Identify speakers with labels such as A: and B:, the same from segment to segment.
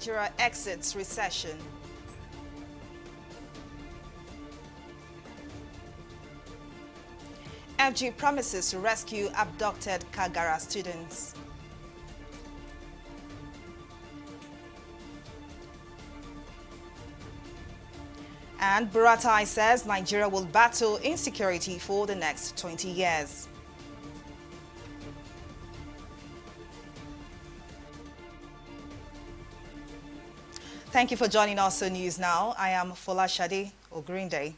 A: Nigeria exits recession. FG promises to rescue abducted Kagara students. And Buratai says Nigeria will battle insecurity for the next 20 years. Thank you for joining us on News Now. I am Folashade Ogrinde.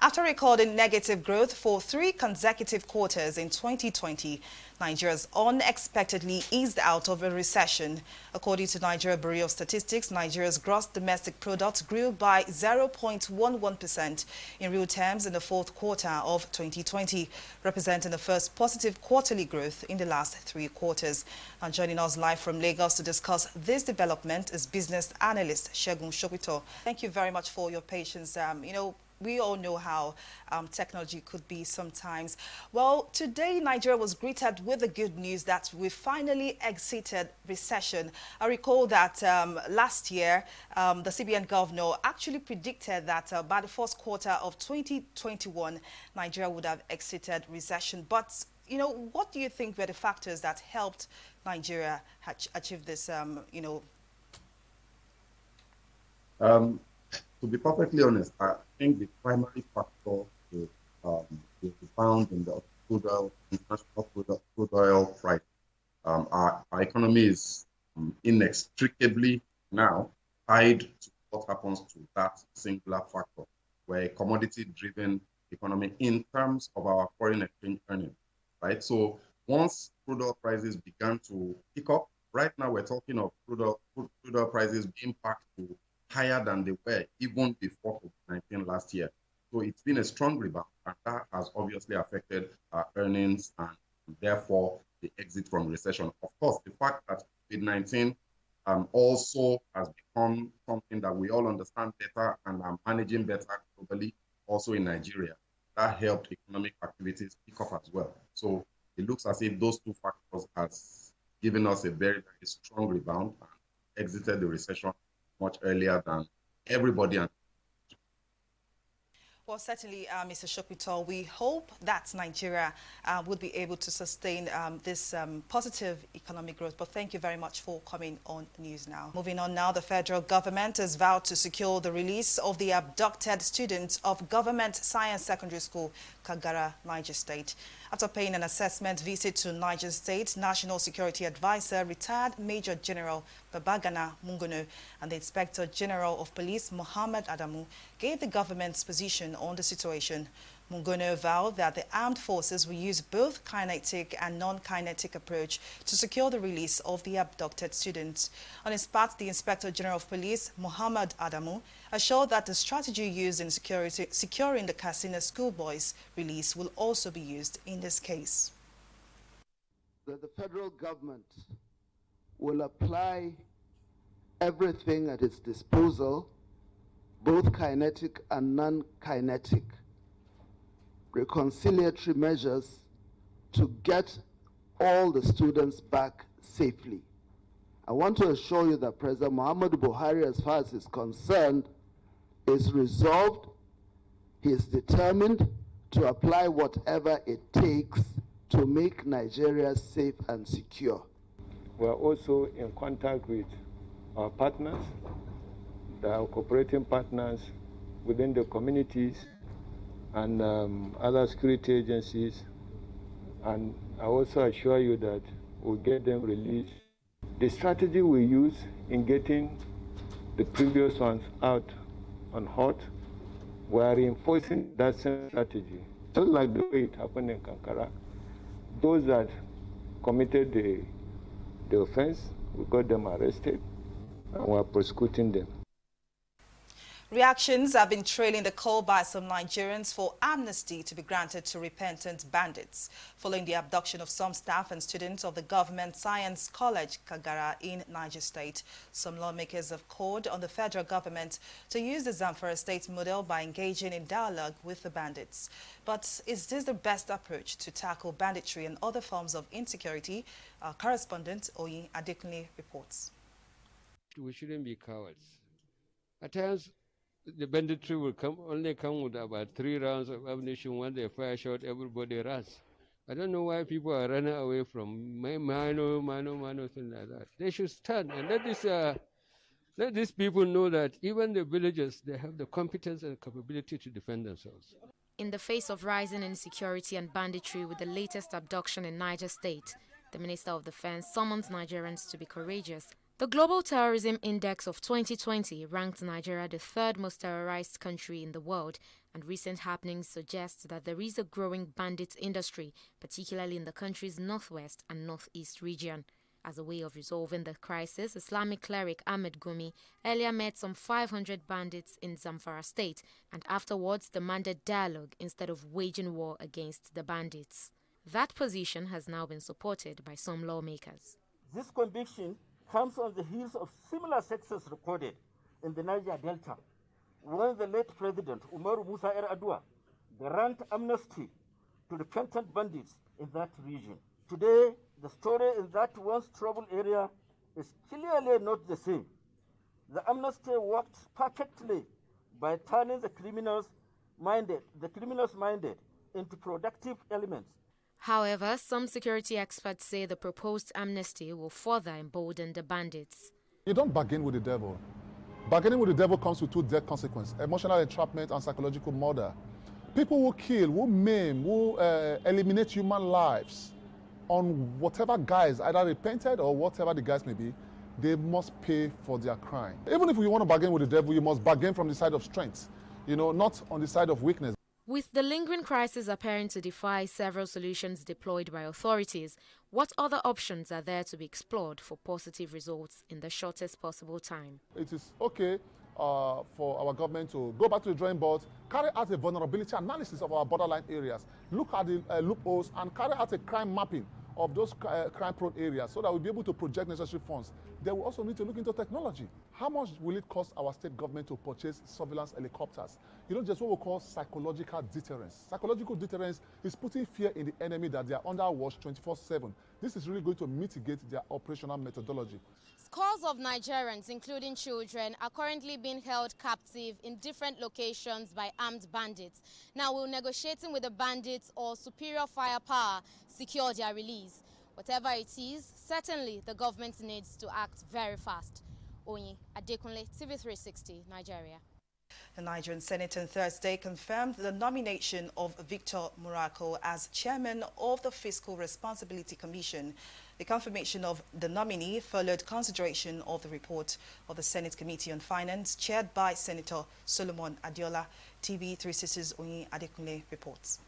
A: After recording negative growth for 3 consecutive quarters in 2020, Nigeria's unexpectedly eased out of a recession. According to Nigeria Bureau of Statistics, Nigeria's gross domestic product grew by 0.11% in real terms in the 4th quarter of 2020, representing the first positive quarterly growth in the last 3 quarters. And joining us live from Lagos to discuss this development is business analyst Segun Shopito. Thank you very much for your patience. We all know how technology could be sometimes. Well, today Nigeria was greeted with the good news that we finally exited recession. I recall that last year, the CBN governor actually predicted that by the 1st quarter of 2021, Nigeria would have exited recession. But, what do you think were the factors that helped Nigeria achieve this,
B: To be perfectly honest, I think the primary factor is found in the international crude oil price. Our economy is inextricably now tied to what happens to that singular factor. We're a commodity-driven economy in terms of our foreign exchange earnings, right? So once crude oil prices began to pick up, right now we're talking of crude oil prices being back to higher than they were even before COVID-19 last year. So it's been a strong rebound, and that has obviously affected our earnings and therefore the exit from recession. Of course, the fact that COVID-19 also has become something that we all understand better and are managing better globally, also in Nigeria, that helped economic activities pick up as well. So it looks as if those 2 factors has given us a very, very strong rebound and exited the recession much earlier than everybody.
A: Well, certainly, Mr. Shopito, we hope that Nigeria would be able to sustain this positive economic growth. But thank you very much for coming on News Now. Moving on now, the federal government has vowed to secure the release of the abducted students of Government Science Secondary School, Kagara, Niger State. After paying an assessment visit to Niger State, National Security Advisor, retired Major General Babagana Mungono, and the Inspector General of Police, Mohammed Adamu, gave the government's position on the situation. Mungono vowed that the armed forces will use both kinetic and non-kinetic approach to secure the release of the abducted students. On his part, the Inspector General of Police, Mohammed Adamu, assured that the strategy used in securing the Katsina schoolboys' release will also be used in this case.
C: That the federal government will apply everything at its disposal, both kinetic and non-kinetic, reconciliatory measures to get all the students back safely. I want to assure you that President Muhammadu Buhari, as far as is concerned, is resolved, he is determined to apply whatever it takes to make Nigeria safe and secure.
D: We are also in contact with our partners, our cooperating partners within the communities and other security agencies, and I also assure you that we'll get them released. The strategy we use in getting the previous ones out on hot, we are reinforcing that same strategy. Just like the way it happened in Kankara, those that committed the offense, we got them arrested and we are prosecuting them.
A: Reactions have been trailing the call by some Nigerians for amnesty to be granted to repentant bandits following the abduction of some staff and students of the Government Science College, Kagara, in Niger State. Some lawmakers have called on the federal government to use the Zamfara State model by engaging in dialogue with the bandits. But is this the best approach to tackle banditry and other forms of insecurity? Our correspondent, Oyi Adekunle, reports.
E: we shouldn't be cowards. At times, the banditry will only come with about 3 rounds of ammunition. When they fire shot, everybody runs. I don't know why people are running away from minor things like that. They should stand and let these people know that even the villagers, they have the competence and capability to defend themselves.
F: In the face of rising insecurity and banditry with the latest abduction in Niger State, the Minister of Defense summons Nigerians to be courageous. The Global Terrorism Index of 2020 ranked Nigeria the third most terrorized country in the world, and recent happenings suggest that there is a growing bandit industry, particularly in the country's northwest and northeast region. As a way of resolving the crisis, Islamic cleric Ahmed Gumi earlier met some 500 bandits in Zamfara state and afterwards demanded dialogue instead of waging war against the bandits. That position has now been supported by some lawmakers.
G: This conviction comes on the heels of similar success recorded in the Niger Delta, when the late President Umaru Musa Yar'Adua granted amnesty to repentant bandits in that region. Today, the story in that once troubled area is clearly not the same. The amnesty worked perfectly by turning the criminals minded into productive elements.
F: However, some security experts say the proposed amnesty will further embolden the bandits.
H: You don't bargain with the devil. Bargaining with the devil comes with 2 death consequences: emotional entrapment and psychological murder. People who kill, who maim, who eliminate human lives on whatever guise, either repented or whatever the guise may be, they must pay for their crime. Even if you want to bargain with the devil, you must bargain from the side of strength, not on the side of weakness.
F: With the lingering crisis appearing to defy several solutions deployed by authorities, what other options are there to be explored for positive results in the shortest possible time?
H: It is okay for our government to go back to the drawing board, carry out a vulnerability analysis of our borderline areas, look at the loopholes and carry out a crime mapping of those crime-prone areas so that we'll be able to project necessary funds. They will also need to look into technology. How much will it cost our state government to purchase surveillance helicopters? Just what we call psychological deterrence. Psychological deterrence is putting fear in the enemy that they are under watch 24/7. This is really going to mitigate their operational methodology.
F: Scores of Nigerians, including children, are currently being held captive in different locations by armed bandits. Now, will negotiating with the bandits or superior firepower secure their release? Whatever it is, certainly the government needs to act very fast. Onyi Adekunle, TV360, Nigeria.
A: The Nigerian Senate on Thursday confirmed the nomination of Victor Muraco as chairman of the Fiscal Responsibility Commission. The confirmation of the nominee followed consideration of the report of the Senate Committee on Finance, chaired by Senator Solomon Adiola. TV360's Onyi Adekunle reports.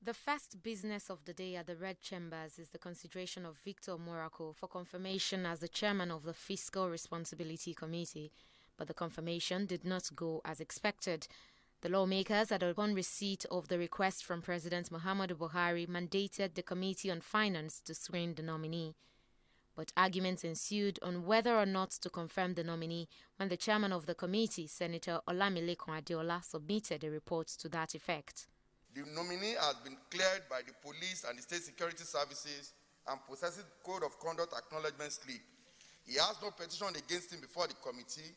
F: The first business of the day at the Red Chambers is the consideration of Victor Muraco for confirmation as the chairman of the Fiscal Responsibility Committee. But the confirmation did not go as expected. The lawmakers, upon receipt of the request from President Muhammadu Buhari, mandated the Committee on Finance to screen the nominee. But arguments ensued on whether or not to confirm the nominee when the chairman of the committee, Senator Olamilekan Adeola, submitted a report to that effect.
I: The nominee has been cleared by the police and the state security services and possesses code of conduct acknowledgement slip. He has no petition against him before the committee,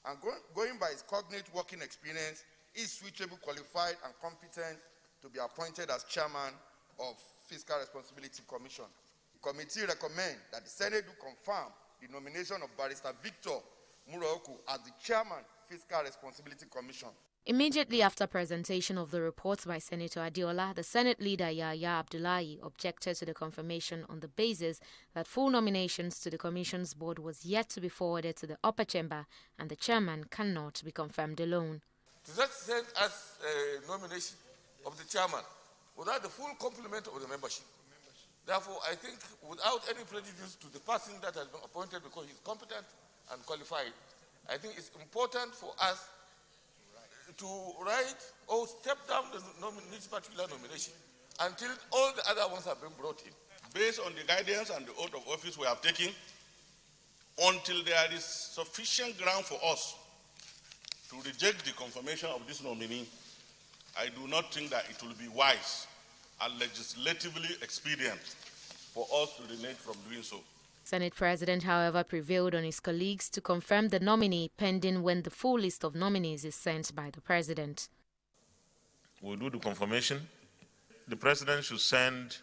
I: and going by his cognate working experience, is suitably qualified and competent to be appointed as chairman of Fiscal Responsibility Commission. The committee recommends that the Senate do confirm the nomination of Barrister Victor Muraco as the chairman, Fiscal Responsibility Commission.
F: Immediately after presentation of the report by Senator Adeola, the Senate leader Yahya Abdullahi objected to the confirmation on the basis that full nominations to the Commission's board was yet to be forwarded to the upper chamber and the chairman cannot be confirmed alone.
J: To just send us a nomination of the chairman without the full complement of the membership. Therefore, I think without any prejudice to the person that has been appointed because he's competent and qualified, I think it's important for us to write or step down this particular nomination until all the other ones have been brought in.
K: Based on the guidance and the oath of office we have taken, until there is sufficient ground for us to reject the confirmation of this nominee, I do not think that it will be wise and legislatively expedient for us to renege from doing so.
F: Senate President, however, prevailed on his colleagues to confirm the nominee pending when the full list of nominees is sent by the President.
K: We'll do the confirmation. The President should send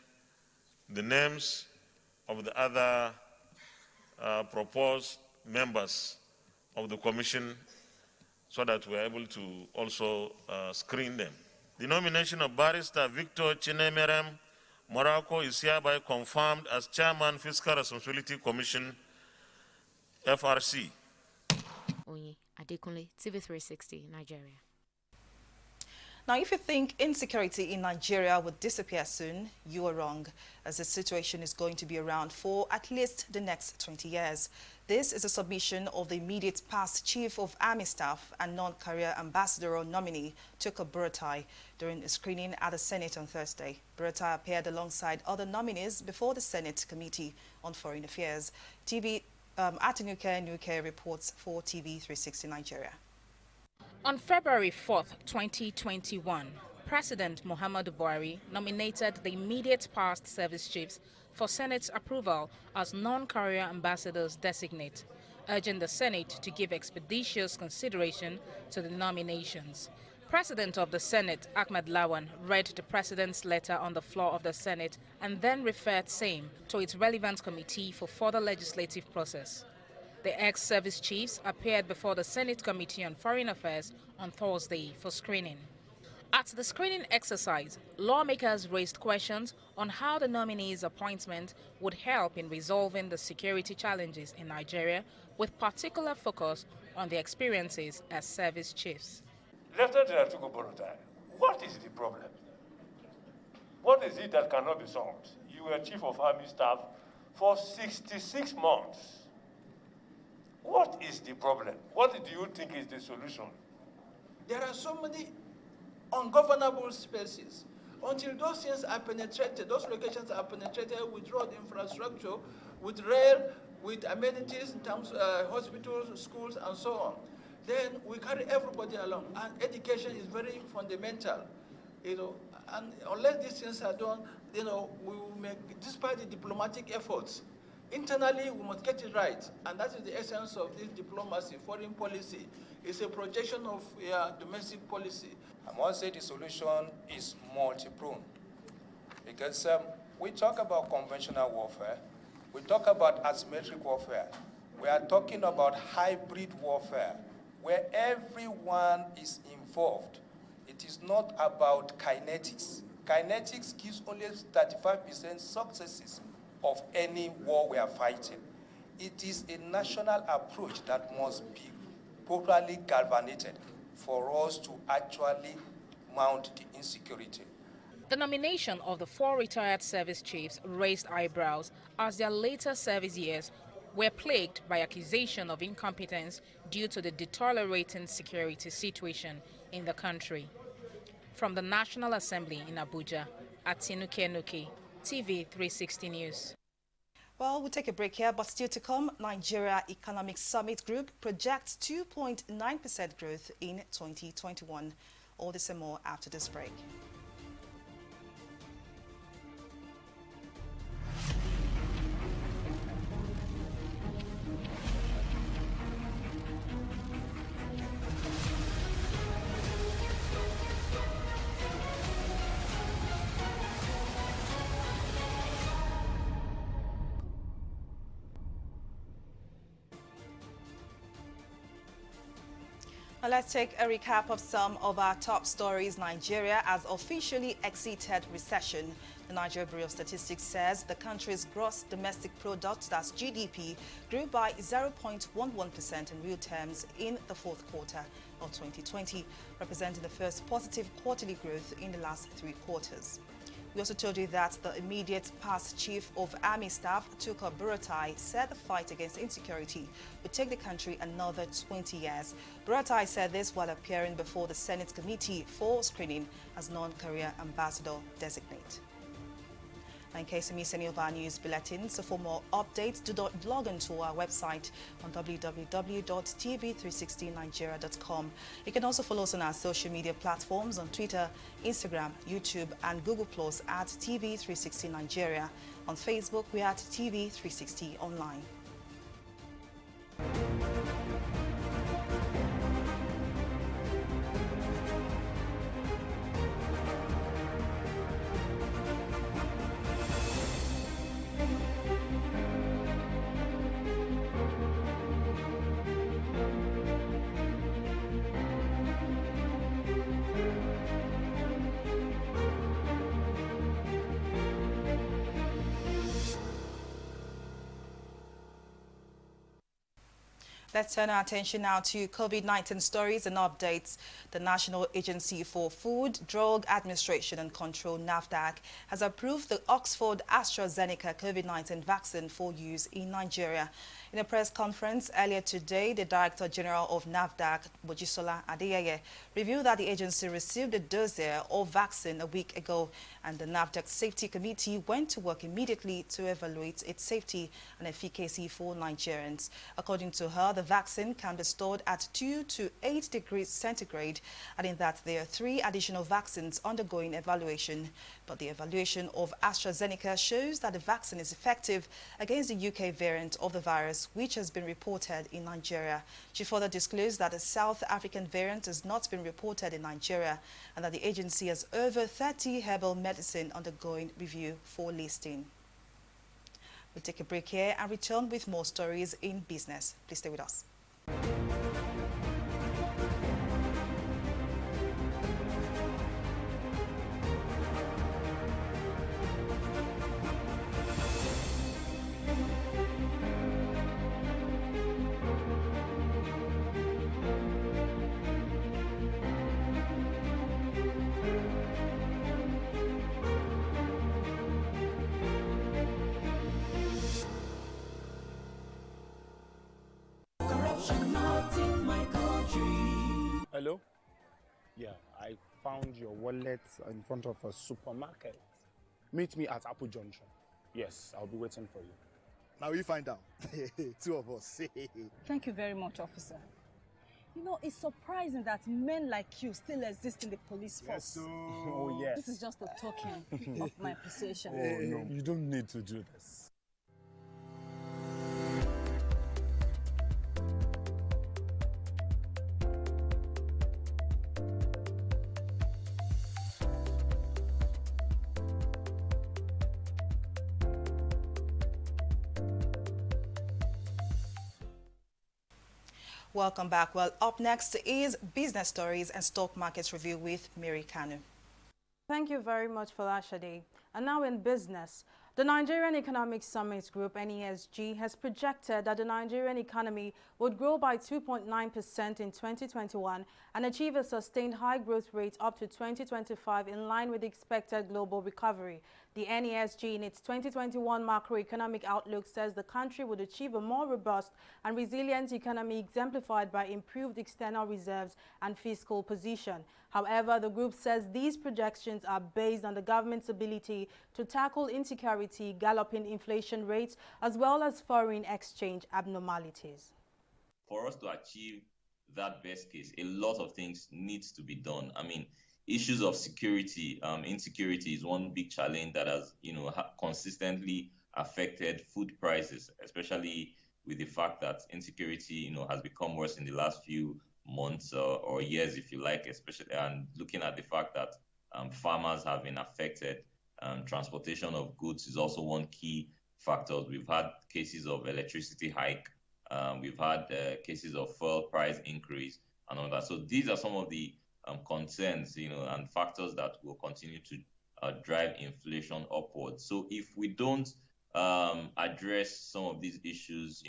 K: the names of the other proposed members of the Commission so that we're able to also screen them. The nomination of Barrister Victor Chinemerem Morocco is hereby confirmed as Chairman Fiscal Responsibility Commission, FRC.
F: Onye Adekunle, TV360, Nigeria.
A: Now, if you think insecurity in Nigeria would disappear soon, you are wrong, as the situation is going to be around for at least the next 20 years. This is a submission of the immediate past Chief of Army Staff and non-career ambassadorial nominee, Tukur Buratai, during a screening at the Senate on Thursday. Buratai appeared alongside other nominees before the Senate Committee on Foreign Affairs. Atinuke reports for TV360 Nigeria.
L: On February 4th, 2021, President Muhammadu Buhari nominated the immediate past service chiefs for Senate's approval as non-career ambassadors designate, urging the Senate to give expeditious consideration to the nominations. President of the Senate, Ahmed Lawan, read the President's letter on the floor of the Senate and then referred same to its relevant committee for further legislative process. The ex-service chiefs appeared before the Senate Committee on Foreign Affairs on Thursday for screening. At the screening exercise, lawmakers raised questions on how the nominees' appointment would help in resolving the security challenges in Nigeria, with particular focus on their experiences as service chiefs.
M: Lieutenant General Tukur Buratai, what is the problem? What is it that cannot be solved? You were Chief of Army Staff for 66 months. What is the problem? What do you think is the solution?
N: There are so many ungovernable spaces. Until those things are penetrated, those locations are penetrated with road infrastructure, with rail, with amenities in terms of hospitals, schools, and so on, then we carry everybody along. And education is very fundamental, and unless these things are done, we will make, despite the diplomatic efforts, internally, we must get it right, and that is the essence of this diplomacy. Foreign policy is a projection of domestic policy.
O: I must say the solution is multi-pronged, because we talk about conventional warfare, we talk about asymmetric warfare, we are talking about hybrid warfare, where everyone is involved. It is not about kinetics. Kinetics gives only 35% successes of any war we are fighting. It is a national approach that must be properly galvanized for us to actually mount the insecurity.
L: The nomination of the 4 retired service chiefs raised eyebrows as their later service years were plagued by accusation of incompetence due to the deteriorating security situation in the country. From the National Assembly in Abuja, Atinuke, TV360 News.
A: Well, we'll take a break here, but still to come, Nigeria Economic Summit Group projects 2.9% growth in 2021. All this and more after this break. Now let's take a recap of some of our top stories. Nigeria has officially exited recession. The Nigeria Bureau of Statistics says the country's gross domestic product, that's GDP, grew by 0.11% in real terms in the fourth quarter of 2020, representing the first positive quarterly growth in the last 3 quarters. We also told you that the immediate past Chief of Army Staff, Tukur Buratai, said the fight against insecurity would take the country another 20 years. Buratai said this while appearing before the Senate Committee for screening as non-career ambassador designate. In case you miss any of our news bulletins, so for more updates, do log into our website on www.tv360nigeria.com. You can also follow us on our social media platforms on Twitter, Instagram, YouTube, and Google Plus at TV360 Nigeria. On Facebook, we are at TV360 Online. Let's turn our attention now to COVID-19 stories and updates. The National Agency for Food, Drug Administration and Control, NAFDAC, has approved the Oxford AstraZeneca COVID-19 vaccine for use in Nigeria. In a press conference earlier today, the Director General of NAFDAC, Mojisola Adeyeye, revealed that the agency received a dossier of vaccine a week ago, and the NAFDAC Safety Committee went to work immediately to evaluate its safety and efficacy for Nigerians. According to her, the vaccine can be stored at 2 to 8 degrees centigrade, adding that there are 3 additional vaccines undergoing evaluation. But the evaluation of AstraZeneca shows that the vaccine is effective against the UK variant of the virus, which has been reported in Nigeria. She further disclosed that the South African variant has not been reported in Nigeria and that the agency has over 30 herbal medicine undergoing review for listing. We'll take a break here and return with more stories in business. Please stay with us.
P: Hello? Yeah, I found your wallet in front of a supermarket. Meet me at Apple Junction. Yes, I'll be waiting for you.
Q: Now we find out. 2 of us.
R: Thank you very much, officer. You know, it's surprising that men like you still exist in the police force.
P: Yes, oh, yes.
R: This is just a token of my appreciation.
P: Oh, no, you don't need to do this.
A: Welcome back. Well, up next is Business Stories and Stock Markets Review with Mary Kanu.
S: Thank you very much, Falashade. And now in business, the Nigerian Economic Summit Group, NESG, has projected that the Nigerian economy would grow by 2.9% in 2021 and achieve a sustained high growth rate up to 2025 in line with the expected global recovery. The NESG, in its 2021 macroeconomic outlook, says the country would achieve a more robust and resilient economy exemplified by improved external reserves and fiscal position. However, the group says these projections are based on the government's ability to tackle insecurity, galloping inflation rates, as well as foreign exchange abnormalities.
T: For us to achieve that best case, a lot of things needs to be done. I mean, issues of security, insecurity is one big challenge that has, consistently affected food prices, especially with the fact that insecurity, has become worse in the last few months or years, if you like, especially, and looking at the fact that farmers have been affected. Transportation of goods is also one key factor. We've had cases of electricity hike. We've had cases of fuel price increase and all that. So these are some of the concerns, and factors that will continue to drive inflation upwards. So if we don't address some of these issues,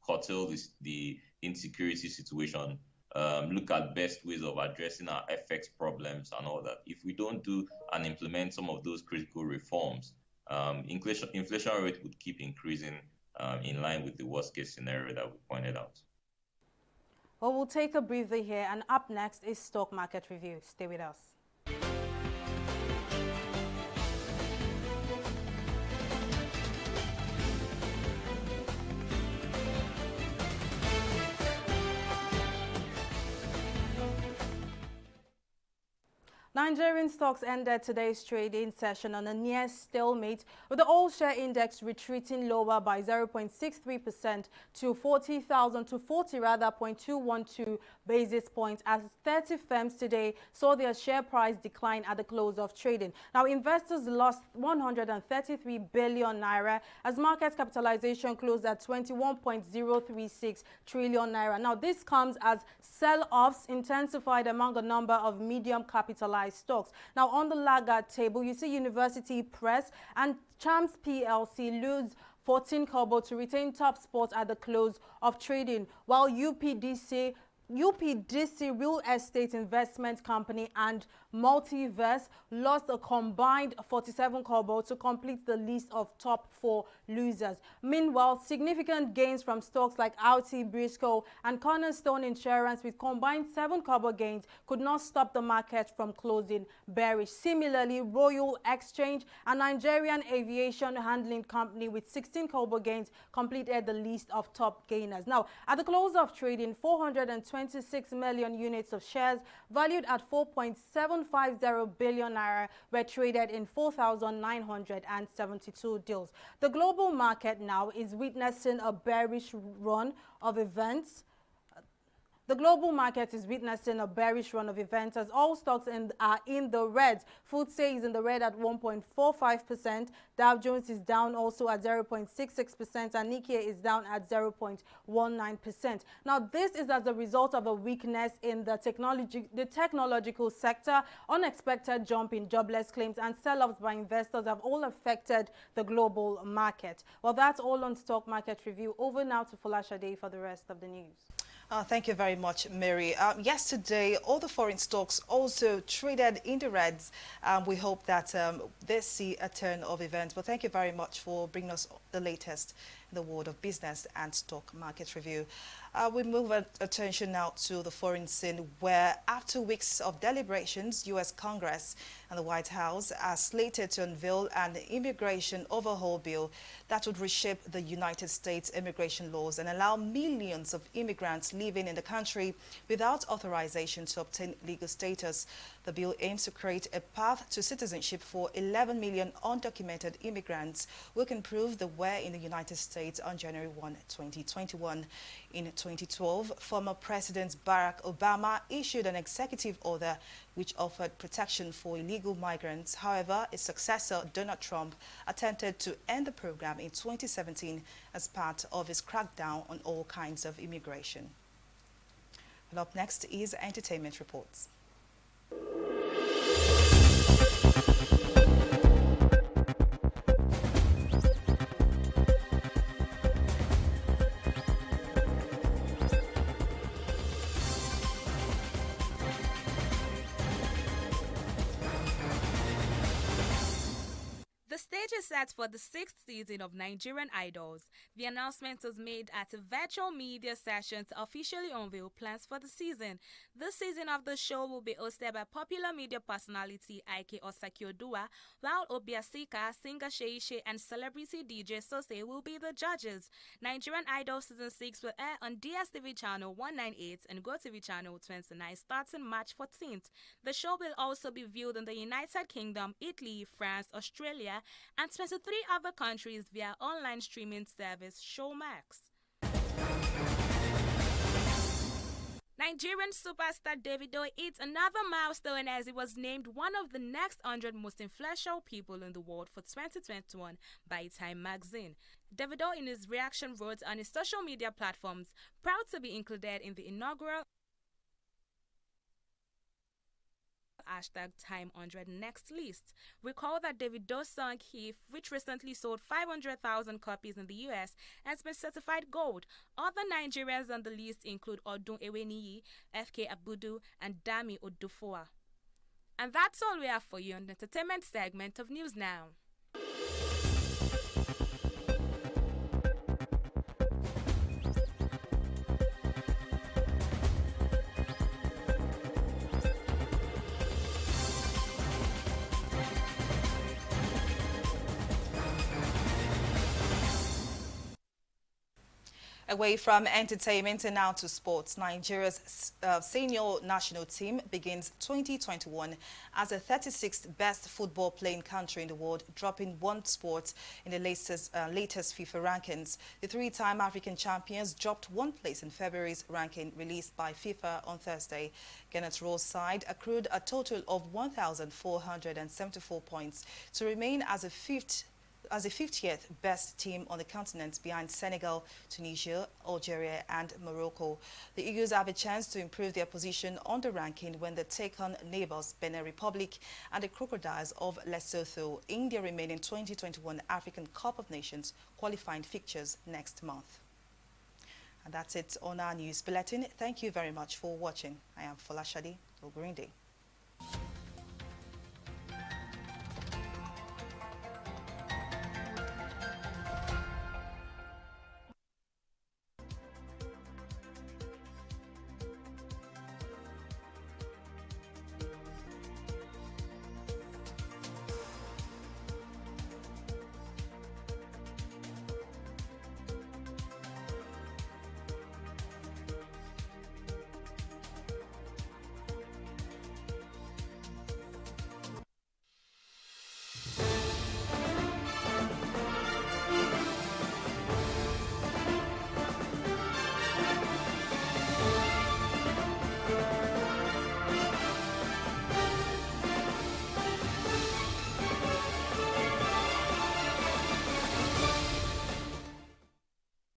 T: curtail the insecurity situation, look at best ways of addressing our FX problems and all that. If we don't do and implement some of those critical reforms, inflation rate would keep increasing in line with the worst case scenario that we pointed out.
S: Well, we'll take a breather here, and up next is Stock Market Review. Stay with us. Nigerian stocks ended today's trading session on a near stalemate, with the all-share index retreating lower by 0.63% to 40,040 basis points, as 30 firms today saw their share price decline at the close of trading. Now, investors lost 133 billion naira as market capitalization closed at 21.036 trillion naira. Now, this comes as sell-offs intensified among a number of medium capitalized stocks. Now, on the laggard table, you see University Press and Chams PLC lose 14 kobo to retain top spot at the close of trading, while UPDC Real Estate Investment Company and Multiverse lost a combined 47 kobo to complete the list of top 4 losers. Meanwhile, significant gains from stocks like RT Briscoe and Cornerstone Insurance with combined 7 kobo gains could not stop the market from closing bearish. Similarly, Royal Exchange and Nigerian Aviation Handling Company with 16 kobo gains completed the list of top gainers. Now, at the close of trading, 426 million units of shares valued at 4.750 billion naira were traded in 4,972 deals. The global market now is witnessing a bearish run of events. The global market is witnessing a bearish run of events as all stocks are in the red. FTSE is in the red at 1.45%. Dow Jones is down also at 0.66%, and Nikkei is down at 0.19%. Now, this is as a result of a weakness in the technological sector. Unexpected jump in jobless claims and sell-offs by investors have all affected the global market. Well, that's all on Stock Market Review. Over now to Folashade for the rest of the news.
A: Thank you very much, Mary. Yesterday, all the foreign stocks also traded in the reds. We hope that they see a turn of events. But thank you very much for bringing us the latest in the world of business and stock market review. We move our attention now to the foreign scene, where after weeks of deliberations, U.S. Congress and the White House are slated to unveil an immigration overhaul bill that would reshape the United States immigration laws and allow millions of immigrants living in the country without authorization to obtain legal status. The bill aims to create a path to citizenship for 11 million undocumented immigrants who can prove they were in the United States on January 1, 2021. In 2012, former President Barack Obama issued an executive order which offered protection for illegal migrants. However, his successor, Donald Trump, attempted to end the program in 2017 as part of his crackdown on all kinds of immigration. Well, up next is Entertainment Reports.
L: The stage is set for the 6th season of Nigerian Idols. The announcement was made at a virtual media session to officially unveil plans for the season. This season of the show will be hosted by popular media personality Ike Osakioduwa, while Obiasika, singer Sheishe, and celebrity DJ Sose will be the judges. Nigerian Idol Season 6 will air on DSTV Channel 198 and GoTV Channel 29 starting March 14th. The show will also be viewed in the United Kingdom, Italy, France, Australia, and 23 other countries via online streaming service Showmax. Nigerian superstar Davido hit another milestone as he was named one of the next 100 most influential people in the world for 2021 by Time magazine. Davido, in his reaction, wrote on his social media platforms, proud to be included in the inaugural #Time100 Next list. Recall that Davido's song Heath, which recently sold 500,000 copies in the US, has been certified gold. Other Nigerians on the list include Odun Eweniyi, FK Abudu, and Dami Odufoa. And that's all we have for you on the entertainment segment of News Now.
A: Away from entertainment and now to sports, Nigeria's senior national team begins 2021 as the 36th best football playing country in the world, dropping one spot in the latest FIFA rankings. The three-time African champions dropped one place in February's ranking released by FIFA on Thursday. Ghana's Rose side accrued a total of 1,474 points to remain as the 50th best team on the continent behind Senegal, Tunisia, Algeria and Morocco. The Eagles have a chance to improve their position on the ranking when they take on neighbors Benin Republic and the Crocodiles of Lesotho in their remaining 2021 African Cup of Nations qualifying fixtures next month. And that's it on our news bulletin. Thank you very much for watching. I am Folashade Ogurinde.